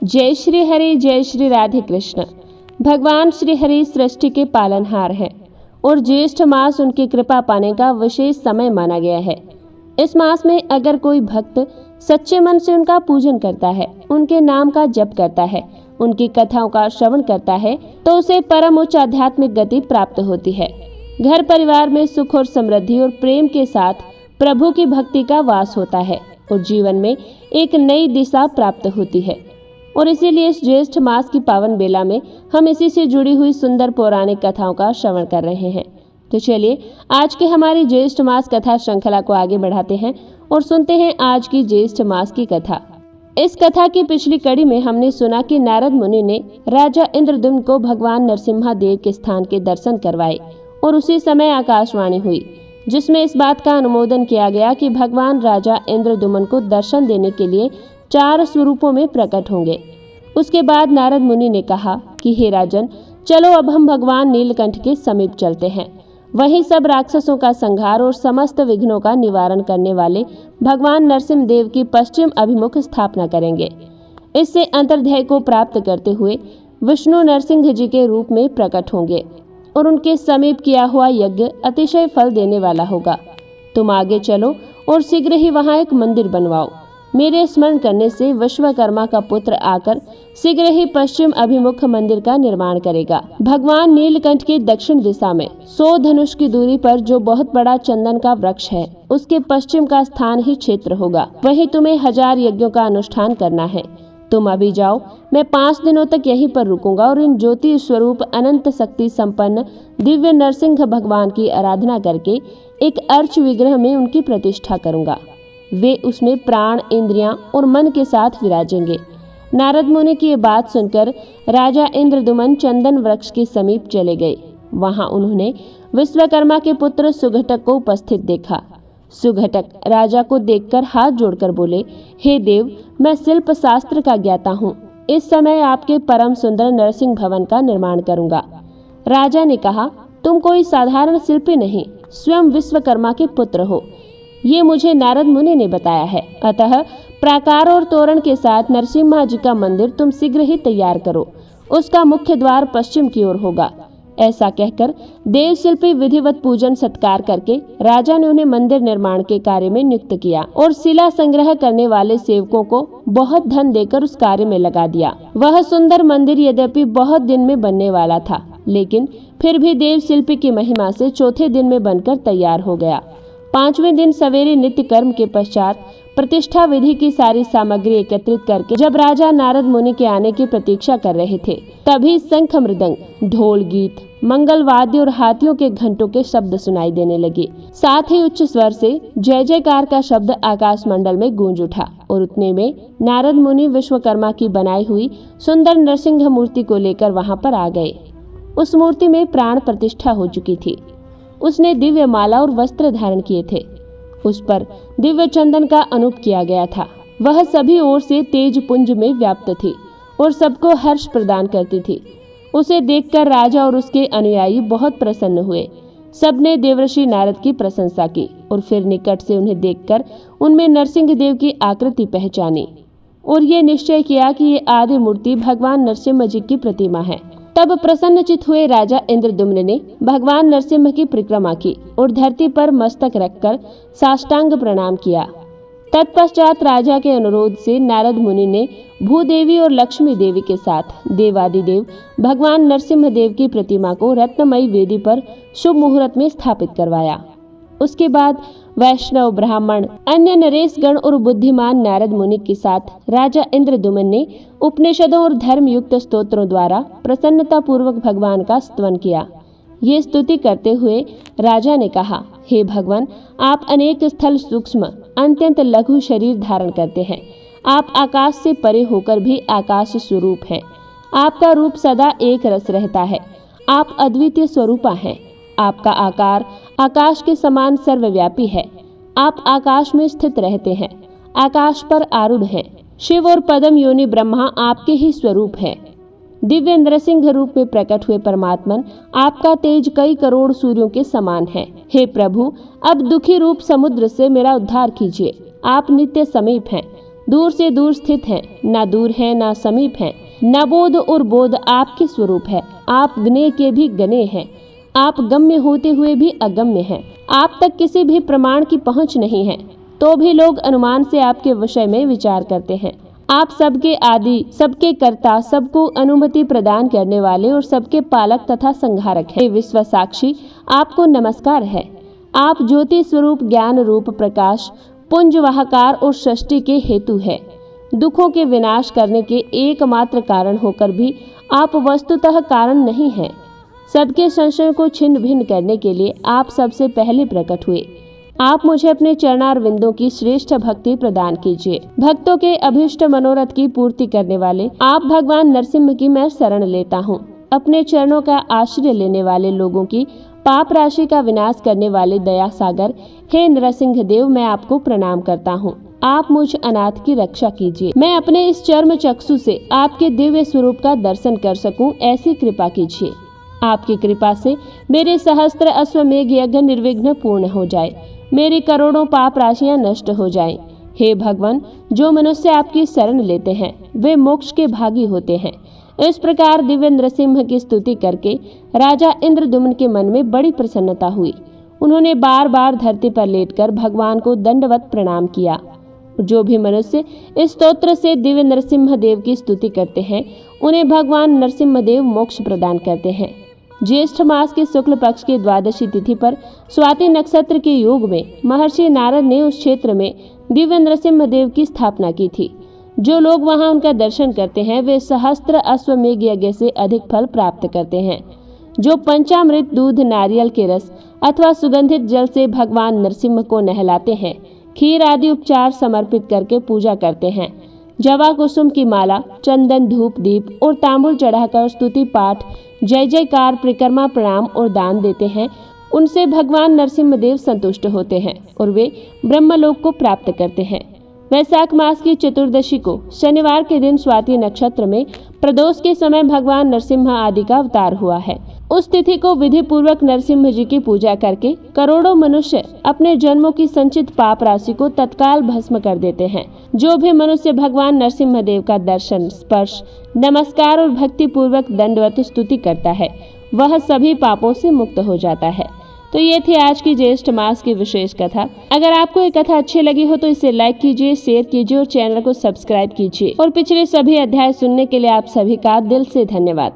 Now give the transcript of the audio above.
जय श्री हरि, जय श्री राधे कृष्ण। भगवान श्री हरि सृष्टि के पालनहार हैं और ज्येष्ठ मास उनकी कृपा पाने का विशेष समय माना गया है। इस मास में अगर कोई भक्त सच्चे मन से उनका पूजन करता है, उनके नाम का जप करता है, उनकी कथाओं का श्रवण करता है, तो उसे परम उच्च आध्यात्मिक गति प्राप्त होती है। घर परिवार में सुख और समृद्धि और प्रेम के साथ प्रभु की भक्ति का वास होता है और जीवन में एक नई दिशा प्राप्त होती है। और इसीलिए इस ज्येष्ठ मास की पावन बेला में हम इसी से जुड़ी हुई सुंदर पौराणिक कथाओं का श्रवण कर रहे हैं। तो चलिए आज की हमारी ज्येष्ठ मास कथा श्रृंखला को आगे बढ़ाते हैं और सुनते हैं आज की ज्येष्ठ मास की कथा। इस कथा की पिछली कड़ी में हमने सुना कि नारद मुनि ने राजा इंद्रद्युम्न को भगवान नरसिम्हा देव के स्थान के दर्शन करवाए और उसी समय आकाशवाणी हुई, जिसमें इस बात का अनुमोदन किया गया कि भगवान राजा इंद्रद्युम्न को दर्शन देने के लिए 4 स्वरूपों में प्रकट होंगे। उसके बाद नारद मुनि ने कहा कि हे राजन, चलो अब हम भगवान नीलकंठ के समीप चलते हैं। वहीं सब राक्षसों का संहार और समस्त विघ्नों का निवारण करने वाले भगवान नरसिंह देव की पश्चिम अभिमुख स्थापना करेंगे। इससे अंतर्ध्याय को प्राप्त करते हुए विष्णु नरसिंह जी के रूप में प्रकट होंगे और उनके समीप किया हुआ यज्ञ अतिशय फल देने वाला होगा। तुम आगे चलो और शीघ्र ही वहाँ एक मंदिर बनवाओ। मेरे स्मरण करने से विश्वकर्मा का पुत्र आकर शीघ्र ही पश्चिम अभिमुख मंदिर का निर्माण करेगा। भगवान नीलकंठ की दक्षिण दिशा में 100 धनुष की दूरी पर जो बहुत बड़ा चंदन का वृक्ष है, उसके पश्चिम का स्थान ही क्षेत्र होगा। वहीं तुम्हें 1000 यज्ञों का अनुष्ठान करना है। तुम अभी जाओ, मैं 5 दिनों तक यहीं पर रुकूंगा और इन ज्योति स्वरूप अनंत शक्ति संपन्न दिव्य नरसिंह भगवान की आराधना करके एक अर्च विग्रह में उनकी प्रतिष्ठा करूंगा। वे उसमें प्राण, इंद्रियां और मन के साथ विराजेंगे। नारद मुनि की ये बात सुनकर राजा इंद्रद्युम्न चंदन वृक्ष के समीप चले गए। वहां उन्होंने विश्वकर्मा के पुत्र सुघटक को उपस्थित देखा। सुघटक राजा को देखकर हाथ जोड़कर बोले, हे देव, मैं शिल्प शास्त्र का ज्ञाता हूँ। इस समय आपके परम सुंदर नरसिंह भवन का निर्माण करूंगा। राजा ने कहा, तुम कोई साधारण शिल्पी नहीं, स्वयं विश्वकर्मा के पुत्र हो। ये मुझे नारद मुनि ने बताया है। अतः प्राकार और तोरण के साथ नरसिम्हा जी का मंदिर तुम शीघ्र ही तैयार करो। उसका मुख्य द्वार पश्चिम की ओर होगा। ऐसा कहकर देव शिल्पी विधिवत पूजन सत्कार करके राजा ने उन्हें मंदिर निर्माण के कार्य में नियुक्त किया और शिला संग्रह करने वाले सेवकों को बहुत धन देकर उस कार्य में लगा दिया। वह सुंदर मंदिर यद्यपि बहुत दिन में बनने वाला था, लेकिन फिर भी देव शिल्पी की महिमा से चौथे दिन में बनकर तैयार हो गया। 5वें दिन सवेरे नित्य कर्म के पश्चात प्रतिष्ठा विधि की सारी सामग्री एकत्रित करके जब राजा नारद मुनि के आने की प्रतीक्षा कर रहे थे, तभी शंख, मृदंग, ढोल, गीत, मंगल वाद्य और हाथियों के घंटों के शब्द सुनाई देने लगे। साथ ही उच्च स्वर से जय जयकार का शब्द आकाश मंडल में गूंज उठा और उतने में नारद मुनि विश्वकर्मा की बनाई हुई सुंदर नरसिंह मूर्ति को लेकर वहां पर आ गए। उस मूर्ति में प्राण प्रतिष्ठा हो चुकी थी। उसने दिव्य माला और वस्त्र धारण किए थे। उस पर दिव्य चंदन का अनूप किया गया था। वह सभी ओर से तेज पुंज में व्याप्त थी और सबको हर्ष प्रदान करती थी। उसे देखकर राजा और उसके अनुयायी बहुत प्रसन्न हुए। सबने देवर्षि नारद की प्रशंसा की और फिर निकट से उन्हें देखकर उनमें नरसिंह देव की आकृति पहचानी और ये निश्चय किया कि ये आदि मूर्ति भगवान नरसिम्हा जी की प्रतिमा है। तब प्रसन्नचित हुए राजा इंद्रद्युम्न ने भगवान नरसिम्हा की परिक्रमा की और धरती पर मस्तक रखकर साष्टांग प्रणाम किया। तत्पश्चात राजा के अनुरोध से नारद मुनि ने भूदेवी और लक्ष्मी देवी के साथ देवादिदेव भगवान नरसिम्हा देव की प्रतिमा को रत्नमयी वेदी पर शुभ मुहूर्त में स्थापित करवाया। उसके बाद वैष्णव, ब्राह्मण, अन्य नरेश गण और बुद्धिमान नारद मुनि के साथ राजा इंद्रद्युम्न ने उपनिषदों और धर्म युक्त स्तोत्रों द्वारा प्रसन्नता पूर्वक भगवान का स्तवन किया। ये स्तुति करते हुए राजा ने कहा, हे भगवान, आप अनेक स्थल सूक्ष्म अत्यंत लघु शरीर धारण करते हैं। आप आकाश से परे होकर भी आकाश स्वरूप हैं। आपका रूप सदा एक रस रहता है। आप अद्वितीय स्वरूपा हैं। आपका आकार आकाश के समान सर्वव्यापी है। आप आकाश में स्थित रहते हैं, आकाश पर आरूढ़ हैं। शिव और पद्म योनि ब्रह्मा आपके ही स्वरूप है। दिव्य नरसिंह रूप में प्रकट हुए परमात्मन, आपका तेज कई करोड़ सूर्यों के समान है। हे प्रभु, अब दुखी रूप समुद्र से मेरा उद्धार कीजिए। आप नित्य समीप हैं। दूर से दूर स्थित हैं, ना दूर हैं ना समीप हैं, न बोध और बोध आपके स्वरूप है। आप गने के भी गने हैं, आप गम्य होते हुए भी अगम्य हैं। आप तक किसी भी प्रमाण की पहुंच नहीं है, तो भी लोग अनुमान से आपके विषय में विचार करते हैं। आप सबके आदि, सबके कर्ता, सबको अनुमति प्रदान करने वाले और सबके पालक तथा संहारक हैं। विश्व साक्षी आपको नमस्कार है। आप ज्योति स्वरूप, ज्ञान रूप प्रकाश, पुंजवाहकार और सृष्टि के हेतु है। दुखों के विनाश करने के एकमात्र कारण होकर भी आप वस्तुतः कारण नहीं हैं। सबके संशय को छिन्न भिन्न करने के लिए आप सबसे पहले प्रकट हुए। आप मुझे अपने चरणारविंदों की श्रेष्ठ भक्ति प्रदान कीजिए। भक्तों के अभीष्ट मनोरथ की पूर्ति करने वाले आप भगवान नरसिंह की मैं शरण लेता हूँ। अपने चरणों का आश्रय लेने वाले लोगों की पाप राशि का विनाश करने वाले दया सागर हे नरसिंह देव, मैं आपको प्रणाम करता हूँ। आप मुझ अनाथ की रक्षा कीजिए। मैं अपने इस चर्म चक्षु से आपके दिव्य स्वरूप का दर्शन कर सकूं, ऐसी कृपा कीजिए। आपकी कृपा से मेरे सहस्त्र अश्वमेघ यज्ञ निर्विघ्न पूर्ण हो जाए, मेरी करोड़ों पाप राशियां नष्ट हो जाएं। हे भगवान, जो मनुष्य आपकी शरण लेते हैं वे मोक्ष के भागी होते हैं। इस प्रकार दिव्य नरसिंह की स्तुति करके राजा इंद्रद्युम्न के मन में बड़ी प्रसन्नता हुई। उन्होंने बार बार धरती पर लेटकर भगवान को दंडवत प्रणाम किया। जो भी मनुष्य इस स्तोत्र से दिव्य नरसिंह देव की स्तुति करते हैं, उन्हें भगवान नरसिंह देव मोक्ष प्रदान करते हैं। ज्येष्ठ मास के शुक्ल पक्ष की द्वादशी तिथि पर स्वाति नक्षत्र के योग में महर्षि नारद ने उस क्षेत्र में दिव्य नरसिंह देव की स्थापना की थी। जो लोग वहां उनका दर्शन करते हैं वे सहस्त्र अश्वमेघ यज्ञ से अधिक फल प्राप्त करते हैं। जो पंचामृत, दूध, नारियल के रस अथवा सुगंधित जल से भगवान नरसिंह को नहलाते हैं, खीर आदि उपचार समर्पित करके पूजा करते हैं, जवा कुसुम की माला, चंदन, धूप, दीप और तांबुल चढ़ाकर स्तुति पाठ, जय जयकार, परिक्रमा, प्रणाम और दान देते हैं, उनसे भगवान नरसिंह देव संतुष्ट होते हैं और वे ब्रह्मलोक को प्राप्त करते हैं। वैशाख मास की चतुर्दशी को शनिवार के दिन स्वाति नक्षत्र में प्रदोष के समय भगवान नरसिंह आदि का अवतार हुआ है। उस तिथि को विधि पूर्वक नरसिंह जी की पूजा करके करोड़ों मनुष्य अपने जन्मों की संचित पाप राशि को तत्काल भस्म कर देते हैं। जो भी मनुष्य भगवान नरसिंह देव का दर्शन, स्पर्श, नमस्कार और भक्ति पूर्वक दंडवत स्तुति करता है, वह सभी पापों से मुक्त हो जाता है। तो ये थी आज की ज्येष्ठ मास की विशेष कथा। अगर आपको ये कथा अच्छी लगी हो तो इसे लाइक कीजिए, शेयर कीजिए और चैनल को सब्सक्राइब कीजिए। और पिछले सभी अध्याय सुनने के लिए आप सभी का दिल से धन्यवाद।